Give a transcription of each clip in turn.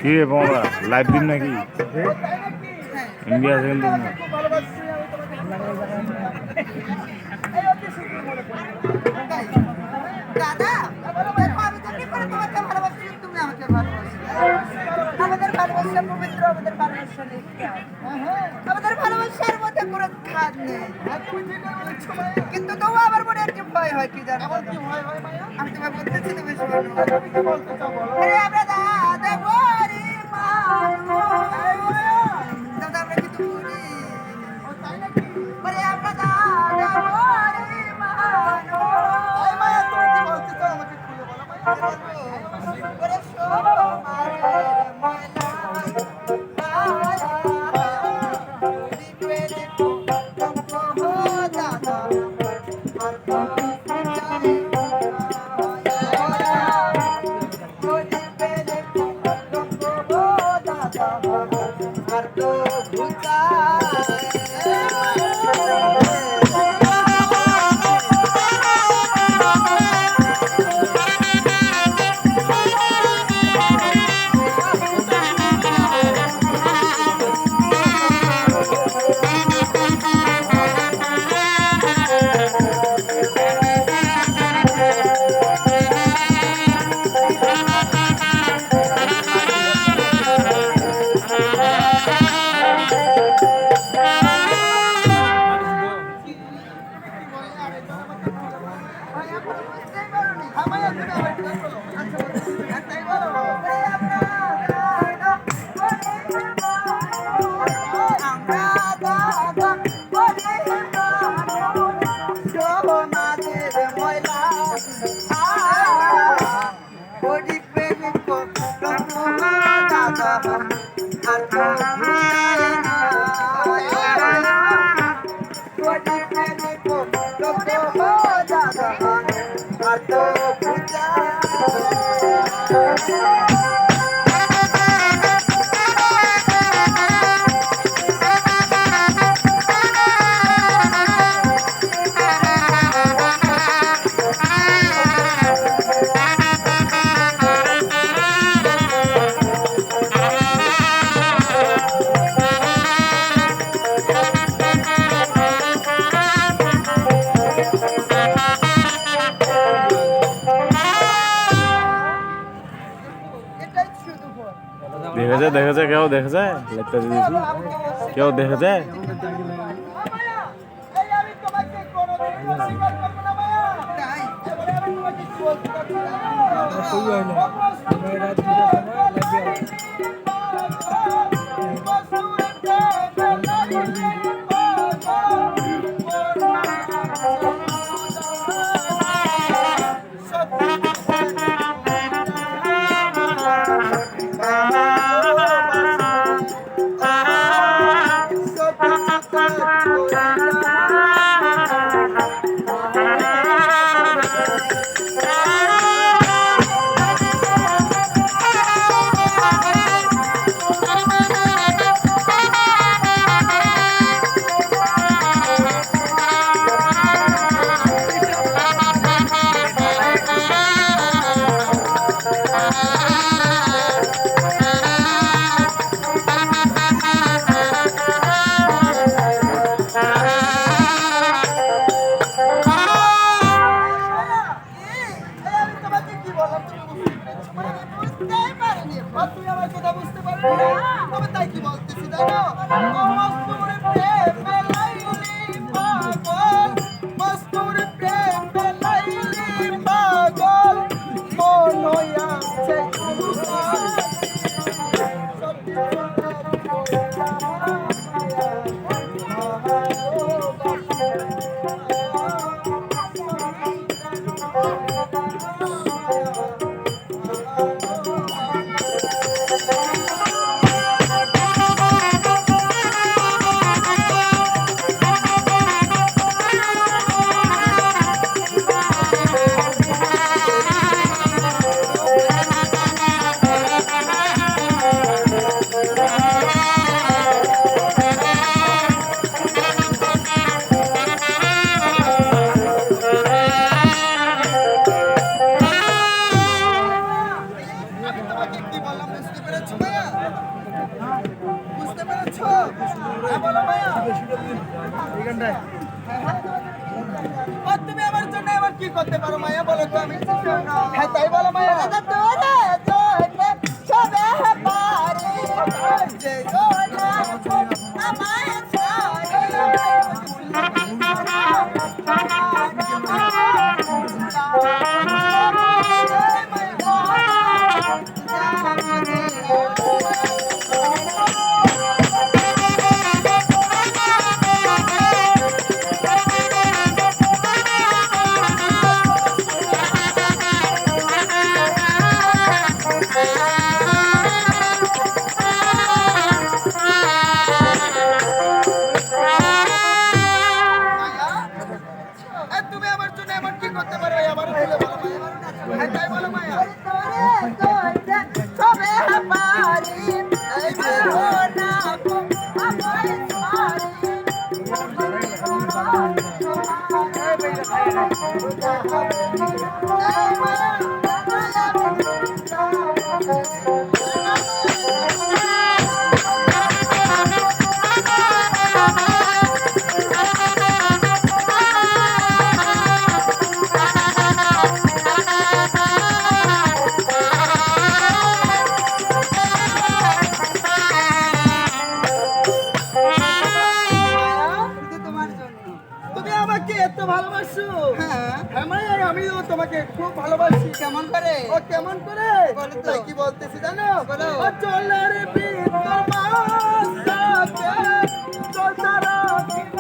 কি রে বাবা লাইভ দিন নাকি ইন্ডিয়া সেকেন্ড দিন দাদা তুমি আমাকে ভালোবাসো আমাদের ভালোবাসা পবিত্র আমাদের ভালোবাসা নেই আমাদের ভালোবাসার মধ্যে কোনো খাদ নেই কিন্তু তবু আমার মনে একটি ভয় হয় কি জানো আমি তোমায় বলতেছি তুমি শোনো আমরা দাদা বলি দাদা আমরা কিন্তু বলি আমরা দাদা বলি ওরে সোমারে ময়লা দেখা যায় কেউ দেখা যায় লাইটটা দিয়েছি কেউ দেখা যায় বুঝতে পেরেছো? হ্যাঁ বলো মায়া। আর তুমি আমার জন্য এবার কি করতে পারো মায়া, বলো তো আমি। হ্যাঁ তাই বলো মায়া। আর তুমি আমার জন্য এমন কি করতে পারো, আবার বলো মায়া। হ্যাঁ তাই বলো মায়া। তুমি আমাকে এত ভালোবাসো? হ্যাঁ মায়া, আমিও তোমাকে খুব ভালোবাসি। কেমন করে? ও কেমন করে তাই কি বলতেছি জানো? ও চলে রে ভিতর মাঝটাতে চলতে রাখিব।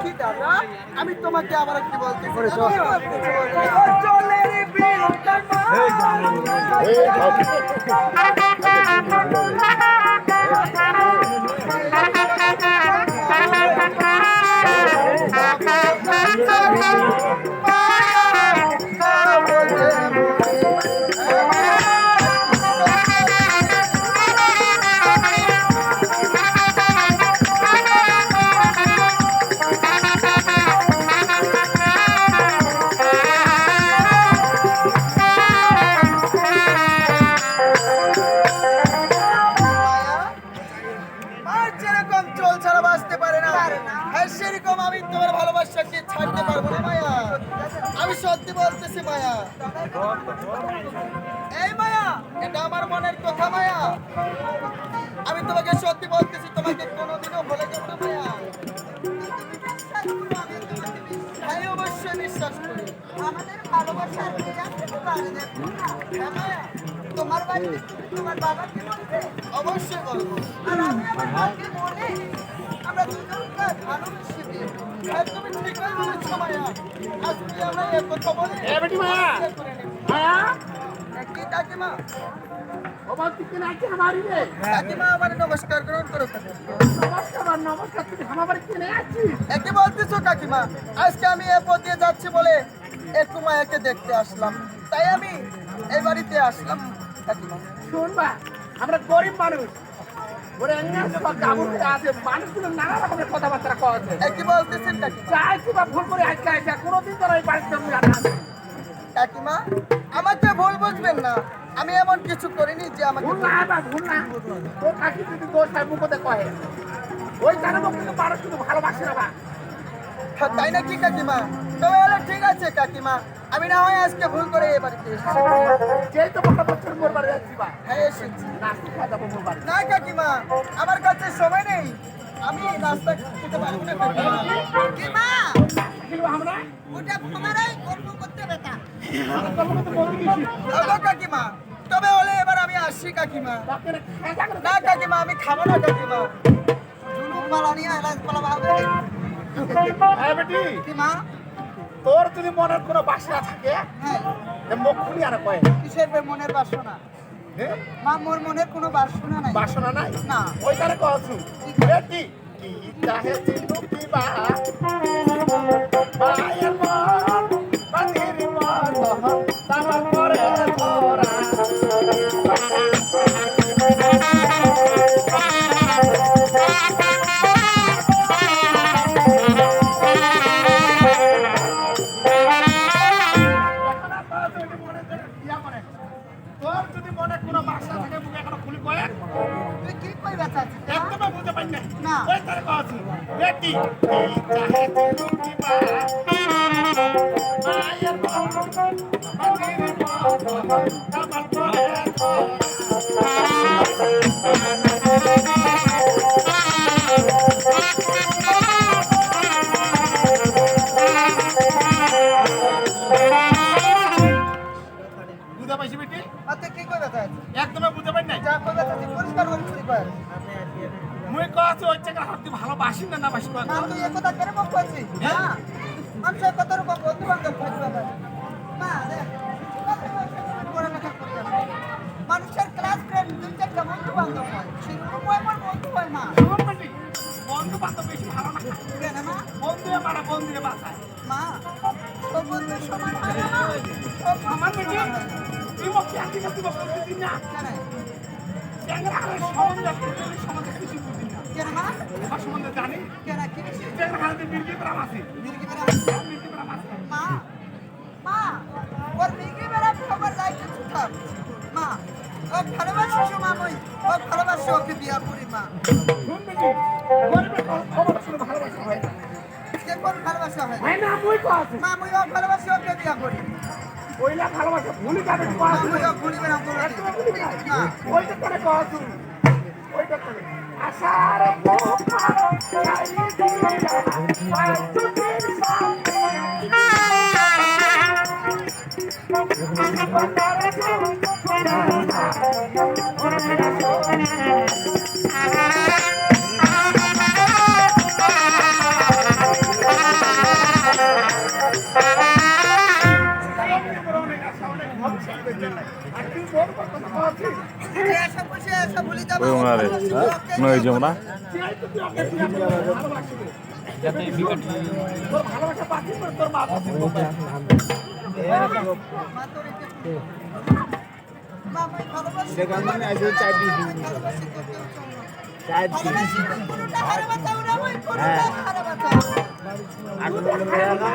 কি দাদা, আমি তোমাকে আবার কি বলতেছি চলে রে ভিতর আর যেরকম চল ছাড়া বাঁচতে পারে না, আর সেরকম আমি তোমার ভালোবাসাকে ছাড়তে পারবো না মায়া। আমি সত্যি বলতেছি মায়া। এই মায়া, এটা আমার মনের কথা মায়া। আমি তোমাকে সত্যি বলতেছি, তোমাকে কোনোদিনও ভুলে যাবো না মায়া। হ্যাঁ অবশ্যই বিশ্বাস করি। আমাদের ভালোবাসার হ্যাঁ মায়া। তোমার বাড়িতে তোমার বাবাকে বলবে? অবশ্যই বলবো। আর আমি আমার মাকে বলে আমরা দুজনকে ভালোবেসে দিই। আর তুমি ঠিকই বলেছো মায়া। আজকে আমরা এক কথা বলে বেটি মায়া মায়া কি কাকিমা? ওবা তুই নাকি हमारी রে কাকিমা আমার নমস্কার গ্রহণ করো। নমস্কার নমস্কার তুই আমার বাড়িতে কেন আছিস? একে বলতেছো কাকিমা? আজকে আমি এ পথ দিয়ে যাচ্ছি বলে একটু মায়াকে দেখতে আসলাম, তাই আমি এই বাড়িতে আসলাম কাকিমা। শুনবা আমরা গরিব মানুষ ওরে এঙ্গেল সব গাবুর হয়ে আছে, মানুষগুলো নানা রকমের কথাবার্তা কওয়াছে। একে বলতেছেন কাকিমা? চাইছি বা ভুল করে আজকে আইসা কোনোদিন তোর এই বাড়িতে আমি আর আসি কাকিমা আমাকে ভুল বুঝবেন না, আমি এমন কিছু করিনি যে আমাকে ভুল না বা ভুল না তোর কাকি যদি দোষ হয় মুখতে কয়ে ওই কারণে কিন্তু মানুষ কিন্তু ভালোবাসে না বা হ্যাঁ, তাই নাকি কাকিমা? তবে হলে ঠিক আছে কাকিমা, আমি না হয় আজকে ভুল করে এই বাড়িতে এসেছি। যেই তো বড় বছর মোর বাড়ি যাচ্ছি বা হ্যাঁ এসেছি। নাস্তা খাওয়া যাবো মোর বাড়ি না কাকিমা, আমার কাছে সময় নেই, আমি নাস্তা খেতে পারবো না কাকিমা। কাকিমা কিন্তু আমরা ওটা তোমারই গল্প করতে বেটা। তোমাকে তো বলে দিয়েছি ওগো কাকিমা, তবে হলে এবার আমি আসছি কাকিমা। ডাক্তার খাজা করে না কাকিমা, আমি খাবো না কাকিমা। জুলুম পালা নিয়ে এলাচ পালা ভাবে হ্যাঁ বেটি কাকিমা। তোর যদি মনের কোনো বাসনা থাকে হ্যাঁ, মুখ খুলি আর কয়ে কিসের মনের বাসনা? হ্যাঁ মা মোর মনের কোনো বাসনা নাই। বাসনা নাই না। ওই তারে কছু বেটি কি চাহে চিনু কি বা মায়ের মন বাতির মন তামার পরে ধরা তোর যদি মনে কোনো বাসা থাকে মুখে এখনো খুলি কয়ে তুই কি কইবা চাচ্ছিস? একদম বুঝতে পারি না না। ওই তারে কছু বেটি কি চাহে চিনু কি বা মায়ের মন বাতির মন তামার পরে ধরা বুঝতে পারছি বেটি আর তুই কি কইবা চাচ্ছিস? একদমই বুঝতে পারি নাই যা কইবা চাচ্ছিস পরিষ্কার করে শুনি কয়। মুই কছু ওই জায়গা হাত ভালো বাসি না বাসি মা তুই এ কথা কেন বক করছিস? হ্যাঁ? না। মানুষের কথার উপর বন্ধু বান্ধব থাকবে না। মা দেখ, পড়ালেখা করি আমি। মানুষের ক্লাস ফ্রেন্ড দুই চারটা বন্ধু বান্ধব হয়, সেরকম আমার বন্ধু হয় মা। বন্ধু বান্ধব বেশি ভালো না কেন মা? বন্ধু মারা বন্ধুরে বাঁচায় মা, সব বন্ধু সমান হয় না মা। সব আমার বন্ধু বেটি সমান হয় না। তুই মোক চাকরি করতে বলছিস না কেন? ট্যাংরা হালের সম্বন্ধে সম্বন্ধে কিছু বুঝি না কেন মা? আমার সম্বন্ধে জানি কেন কি বেশি? ট্যাংরা হালের মির্গি প্রাম আছে মির্গি বেড়া? মির্গি প্রাম আছে মা, মা, ওর মির্গি বেড়া খবর যাই কিছু থাক। মা, ও ভালোবাসিস মা মই, ও ভালোবাসি ওকে বিয়া করি মা। শুন বেটি গরিবের খবর শুনে ভালোবাসা হয় না কে কোন ভালোবাসা হয়? হয় না মুই তো আছে মা মই ও ভালোবাসি ওকে বিয়া করি। ওইলা ভালোবাসা ভুলি যাবে মা মই ও ভুলি বেড়া করবো একদম ভুলি না না। ওইটা করে কছু ওইটা করে আশার পোকার চাই দিয়া আতুতির সামনে এসব বসে এসব ভুলি যাবো। ওই ওনারে নয় জমনা ভালোবাসা পাচ্ছি তোর মা পাচ্ছি মা তোর একটু মা মই ভালোবাসি। সেখানে আইসো চাই দিই ভালোবাসি তোকেও চলো। চাই ভালোবাসি তো কোনটা হারে বাঁচাও না মই কোনটা হারে বাঁচাও।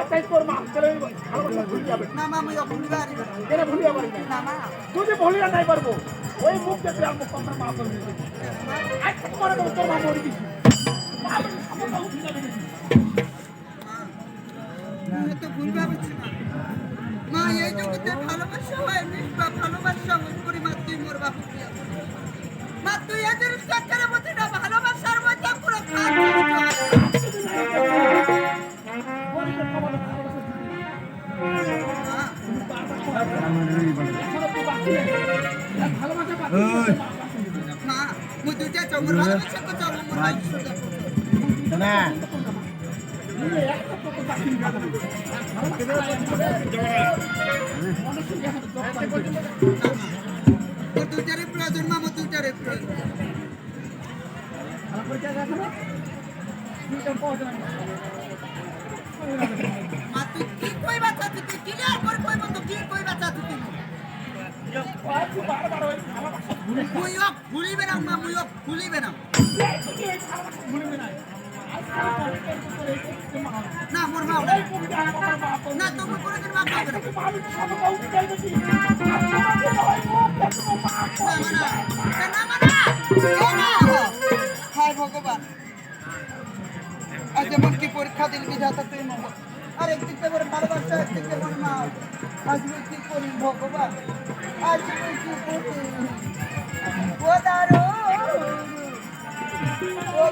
তাই তোর মা চলে ভালোবাসা ভুলি যাবে না মা মই ও ভুলি বাড়ি না। কেন ভুলিয়া পারি না না মা, তুই ভুলিয়া নাই পারবো ওই মুখ দেখে আর মুখ তোমার মা করে দিবি আজ তোমার তোর মা মরে গেছি মা সমস্যা উঠে যাবে মা তো ভুল ভাবছি মা। মা এই জগতে ভালোবাসা হয় নিষ্পা ভালোবাসা হয় করি মা তুই মোর বাপু বিয়া কর। মা তুই এই জিনিসটা কেন বুঝি না ভালোবাসার মধ্যে পুরো মা মুই দুইটা চমর ভালোবাসা তো চল মোর বাপু না তোর দুইটারে প্রয়োজন মা মোর দুইটারে প্রয়োজন। মা তুই কি কইবা চাচ্ছিস? তুই ক্লিয়ার করে কই বন্ধু কি কইবা চাচ্ছিস তুই? মুই ও ভুলিবে না মা মুই ও ভুলিবে না। না মোর মা না তুমি কোনোদিন মা পাবে না। হায় ভগবান আজ যেমন কি পরীক্ষা দিল বিধাতা তুই মঙ্গল আর একদিক থেকে ভালোবাসা একদিক থেকে মা আজ আমি কি করি ভগবান আজ আমি কি করি ও দারো ও